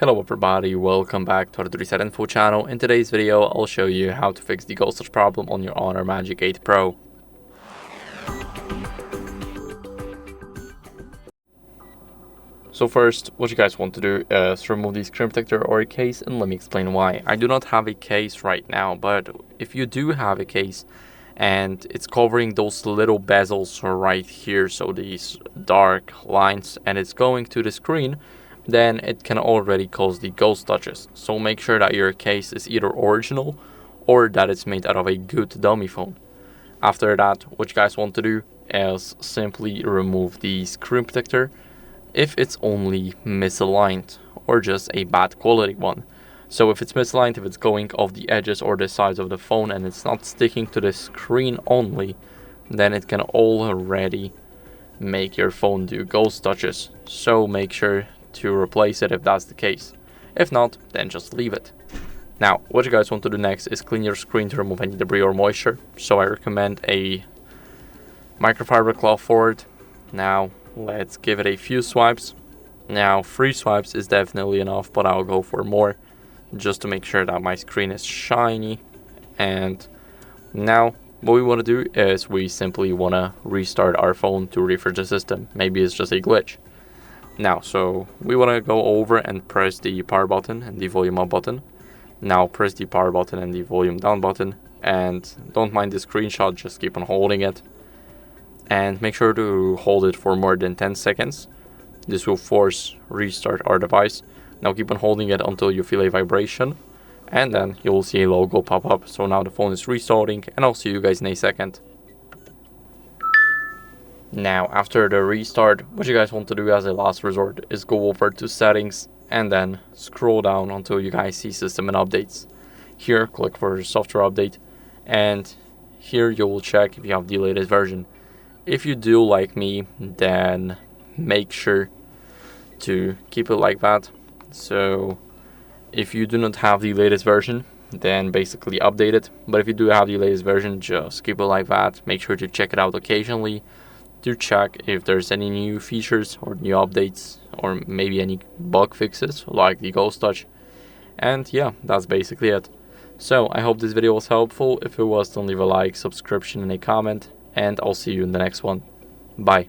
Hello everybody, welcome back to HardReset.Info channel. In today's video, I'll show you how to fix the ghost touch problem on your HONOR Magic8 Pro. So first, what you guys want to do is remove the screen protector or a case, and let me explain why. I do not have a case right now, but if you do have a case and it's covering those little bezels right here, so these dark lines, and it's going to the screen, then it can already cause the ghost touches. So make sure that your case is either original or that it's made out of a good dummy phone. After that, what you guys want to do is simply remove the screen protector if it's only misaligned or just a bad quality one. So if it's misaligned, if it's going off the edges or the sides of the phone and it's not sticking to the screen only, then it can already make your phone do ghost touches. So make sure to replace it if that's the case. If not, then just leave it. Now, what you guys want to do next is clean your screen to remove any debris or moisture. So I recommend a microfiber cloth for it. Now, let's give it a few swipes. Now, 3 swipes is definitely enough, but I'll go for more just to make sure that my screen is shiny. And now, what we want to do is we simply want to restart our phone to refresh the system. Maybe it's just a glitch. Now, so we want to go over and press the power button and the volume up button. Now press the power button and the volume down button, and don't mind the screenshot, just keep on holding it. And make sure to hold it for more than 10 seconds. This will force restart our device. Now keep on holding it until you feel a vibration, and then you will see a logo pop up. So now the phone is restarting, and I'll see you guys in a second. Now, after the restart, what you guys want to do as a last resort is go over to settings and then scroll down until you guys see system and updates. Here, click for software update, and here you will check if you have the latest version. If you do, like me, then make sure to keep it like that. So if you do not have the latest version, then basically update it. But if you do have the latest version, just keep it like that. Make sure to check it out occasionally to check if there's any new features or new updates or maybe any bug fixes like the ghost touch. And yeah, that's basically it. So I hope this video was helpful. If it was, don't leave a like, subscription, and a comment, and I'll see you in the next one. Bye.